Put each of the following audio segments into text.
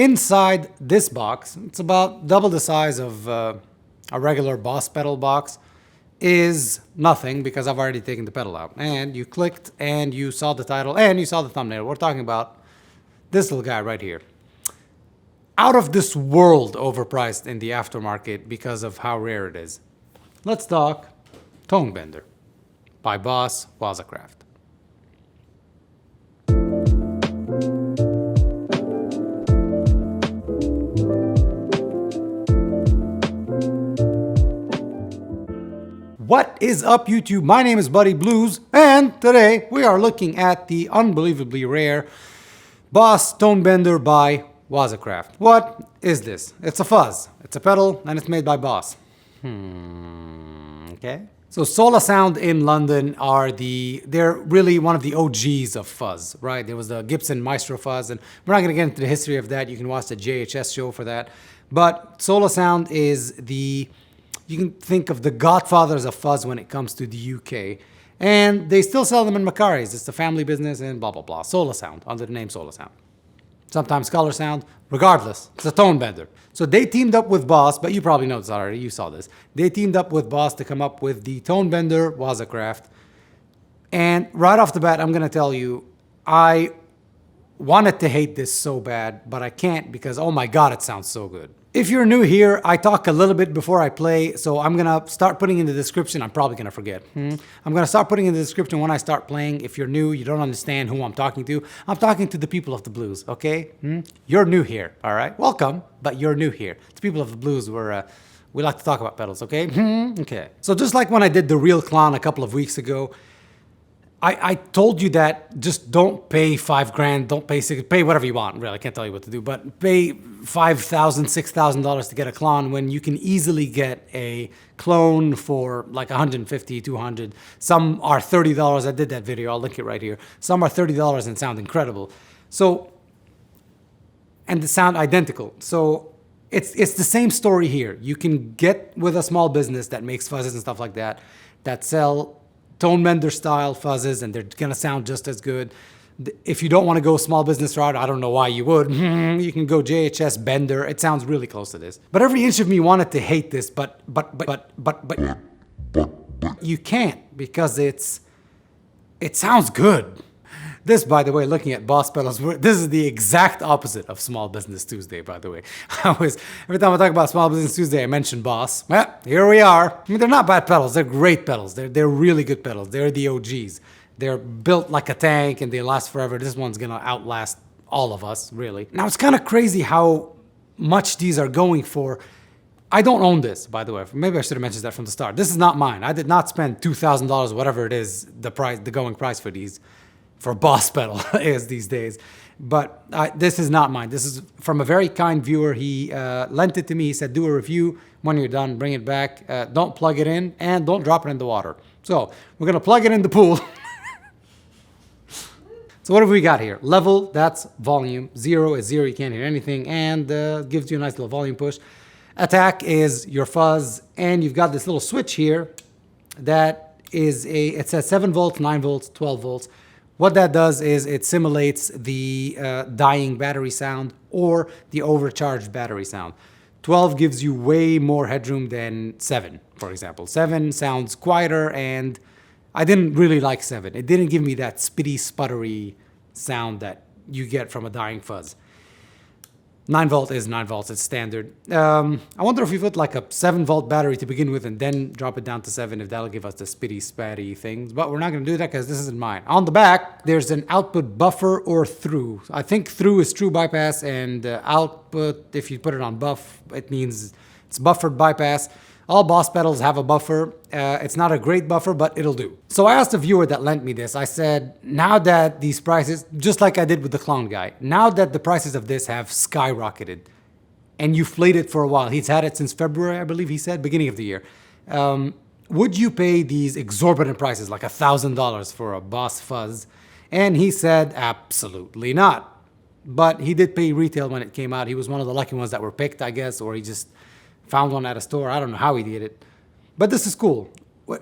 Inside this box, it's about double the size of a regular Boss pedal box, is nothing because I've already taken the pedal out. And you clicked and you saw the title and you saw the thumbnail. We're talking about this little guy right here. Out of this world overpriced in the aftermarket because of how rare it is. Let's talk Tone Bender by Boss Waza. What is up, YouTube? My name is Buddy Blues, and today we are looking at the unbelievably rare Boss Tone Bender by Waza. What is this? It's a fuzz. It's a pedal, and it's made by Boss. Okay. So Sola Sound in London they're really one of the OGs of fuzz, right? There was the Gibson Maestro fuzz, and we're not going to get into the history of that. You can watch the JHS show for that. But Sola Sound is you can think of the godfathers of fuzz when it comes to the UK. And they still sell them in Macari's. It's a family business and blah, blah, blah. Sola Sound, under the name Sola Sound. Sometimes Color Sound. Regardless, it's a Tone Bender. So they teamed up with Boss, but you probably know this already. You saw this. They teamed up with Boss to come up with the Tone Bender Waza. And right off the bat, I'm going to tell you, I wanted to hate this so bad, but I can't because, oh my God, it sounds so good. If you're new here, I talk a little bit before I play, so I'm going to start putting in the description. I'm probably going to forget. I'm going to start putting in the description when I start playing. If you're new, you don't understand who I'm talking to. I'm talking to the people of the blues, okay? You're new here, all right? Welcome, but you're new here. The people of the blues, we like to talk about pedals, okay? Okay. So just like when I did the Real Clown a couple of weeks ago, I told you that just don't pay $5,000, don't pay pay whatever you want, really, I can't tell you what to do, but pay $5,000, $6,000 to get a clone when you can easily get a clone for like $150, $200. Some are $30, I did that video, I'll link it right here. Some are $30 and sound incredible. So, and they sound identical. So it's the same story here. You can get with a small business that makes fuzzes and stuff like that sell Tone Bender style fuzzes, and they're gonna sound just as good. If you don't want to go small business route, I don't know why you would. You can go JHS Bender. It sounds really close to this. But every inch of me wanted to hate this, but you can't because it sounds good. This, by the way, looking at Boss pedals, this is the exact opposite of Small Business Tuesday, by the way. Every time I talk about Small Business Tuesday, I mention Boss. Well, here we are. I mean, they're not bad pedals. They're great pedals. They're really good pedals. They're the OGs. They're built like a tank and they last forever. This one's gonna outlast all of us, really. Now, it's kind of crazy how much these are going for. I don't own this, by the way. Maybe I should have mentioned that from the start. This is not mine. I did not spend $2,000, whatever it is, the going price for these. For Boss pedal is these days. But this is not mine. This is from a very kind viewer. He lent it to me. He said, do a review. When you're done, bring it back. Don't plug it in and don't drop it in the water. So we're going to plug it in the pool. So what have we got here? Level, that's volume. 0 is 0, you can't hear anything. And gives you a nice little volume push. Attack is your fuzz. And you've got this little switch here that is it says 7 volts, 9 volts, 12 volts. What that does is it simulates the dying battery sound or the overcharged battery sound. 12 gives you way more headroom than 7, for example. 7 sounds quieter, and I didn't really like 7. It didn't give me that spitty, sputtery sound that you get from a dying fuzz. 9 volt is 9 volts, it's standard. I wonder if we put like a 7 volt battery to begin with and then drop it down to 7, if that'll give us the spitty, spatty things. But we're not gonna do that because this isn't mine. On the back, there's an output buffer or through. I think through is true bypass, and output, if you put it on buff, it means it's buffered bypass. All Boss pedals have a buffer. It's not a great buffer, but it'll do. So I asked a viewer that lent me this. I said, now that these prices, just like I did with the clown guy, now that the prices of this have skyrocketed, and you've played it for a while, he's had it since February, I believe he said, beginning of the year. Would you pay these exorbitant prices, like $1,000 for a Boss fuzz? And he said, absolutely not. But he did pay retail when it came out. He was one of the lucky ones that were picked, I guess, or he just found one at a store. I don't know how he did it. But this is cool.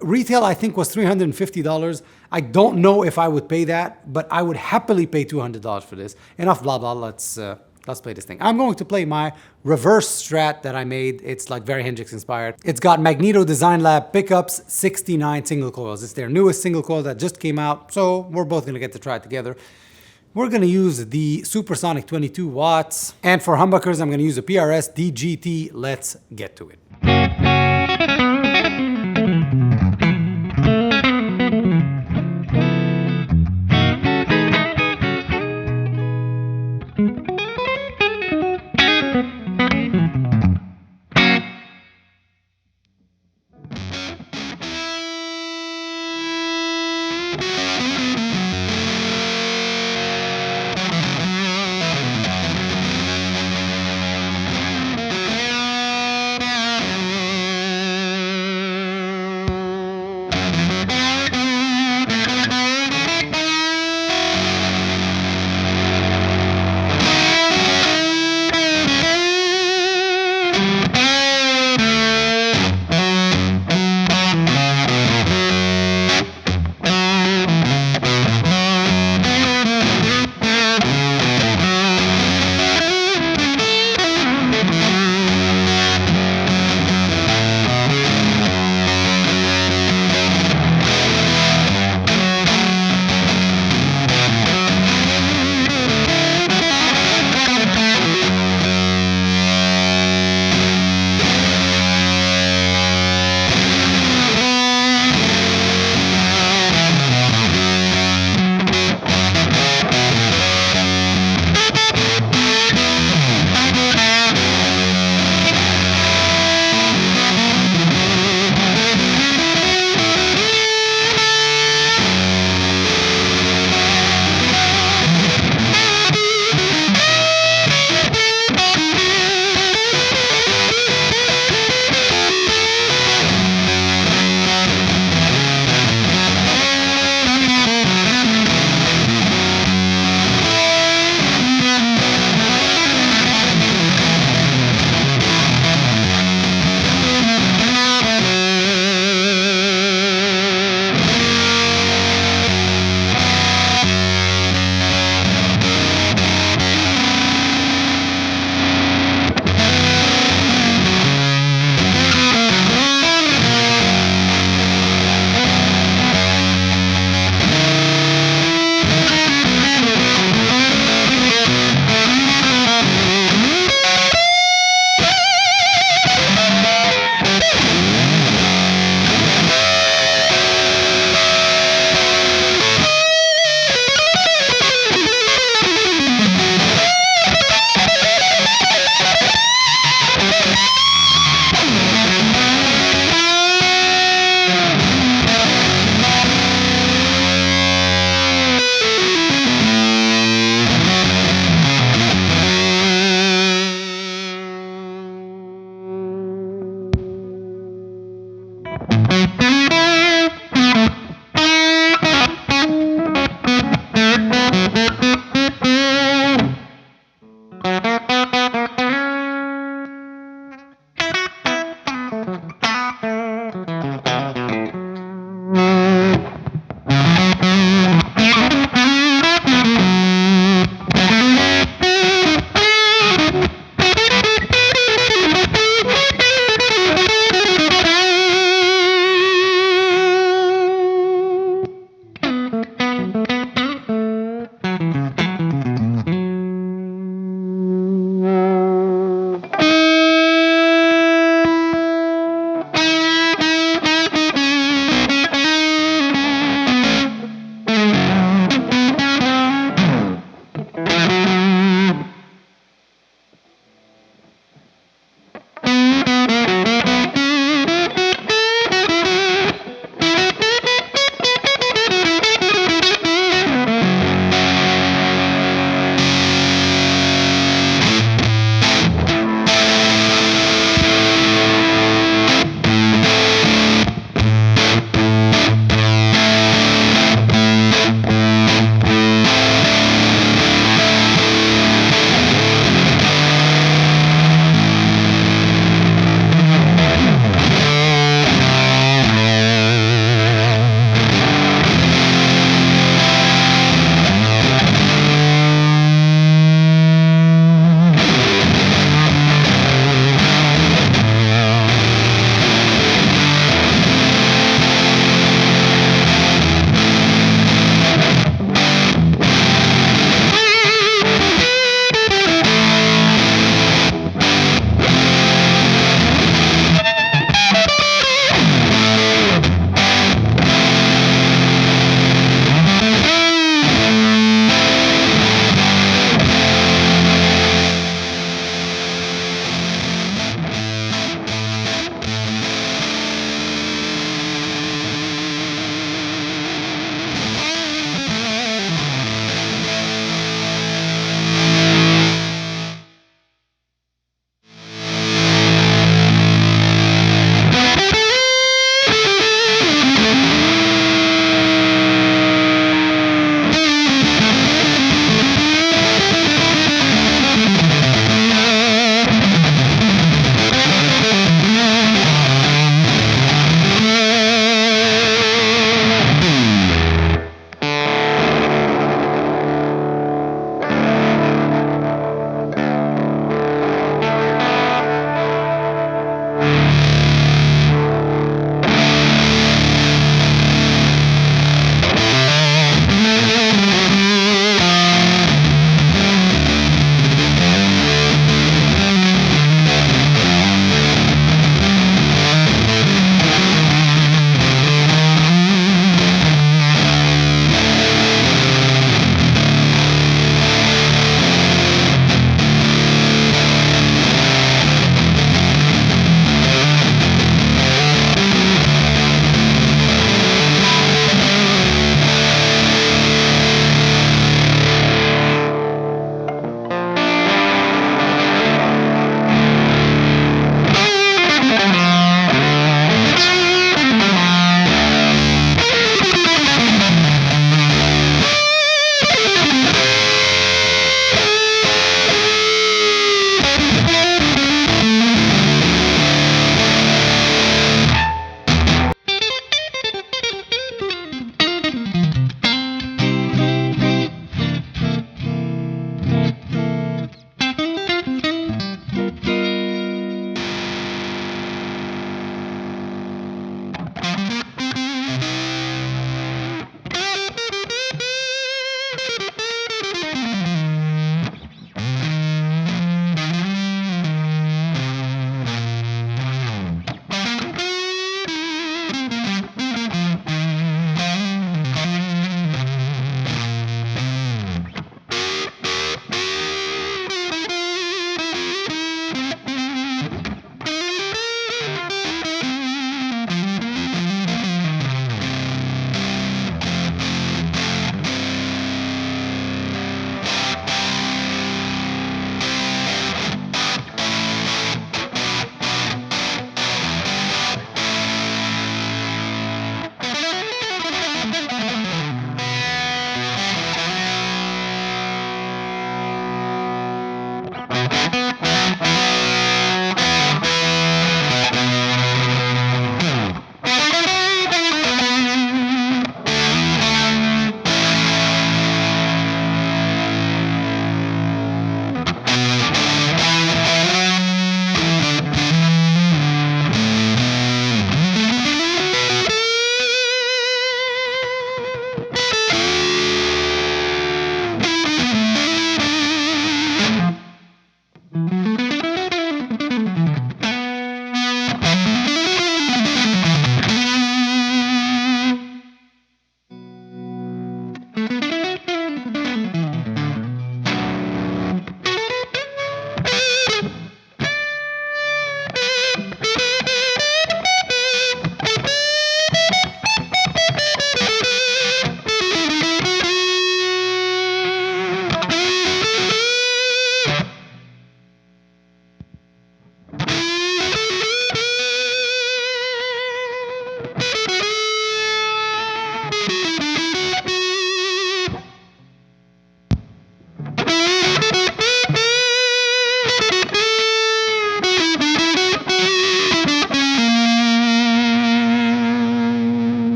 Retail, I think, was $350. I don't know if I would pay that, but I would happily pay $200 for this. Enough blah blah. Let's let's play this thing. I'm going to play my reverse Strat that I made. It's like very Hendrix inspired. It's got Magneto Design Lab pickups, 69 single coils. It's their newest single coil that just came out, so we're both gonna get to try it together. We're gonna use the Supersonic 22 watts. And for humbuckers, I'm gonna use a PRS DGT. Let's get to it.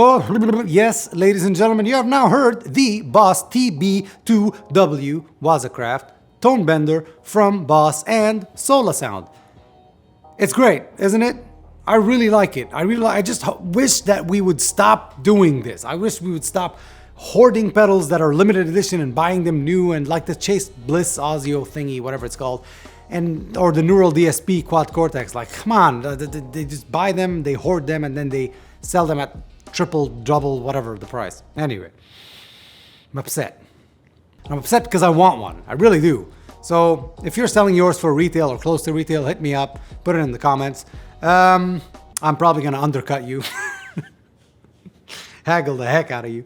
Oh, yes, ladies and gentlemen, you have now heard the Boss TB-2W Waza tone bender from Boss and Sola sound. It's great, isn't it? I really like it. I just wish that we would stop doing this. I wish we would stop hoarding pedals that are limited edition and buying them new, and like the Chase Bliss Audio thingy, whatever it's called, or the Neural DSP Quad Cortex. Like, come on, they just buy them, they hoard them, and then they sell them at triple, double, whatever the price. Anyway, I'm upset. I'm upset because I want one. I really do. So if you're selling yours for retail or close to retail, hit me up, put it in the comments. I'm probably gonna undercut you. Haggle the heck out of you.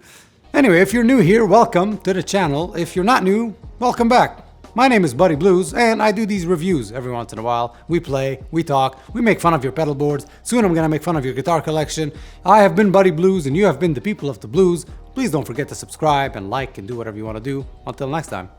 Anyway, if you're new here, welcome to the channel. If you're not new, welcome back. My name is Buddy Blues, and I do these reviews every once in a while. We play, we talk, we make fun of your pedal boards. Soon I'm gonna make fun of your guitar collection. I have been Buddy Blues, and you have been the people of the blues. Please don't forget to subscribe and like and do whatever you want to do. Until next time.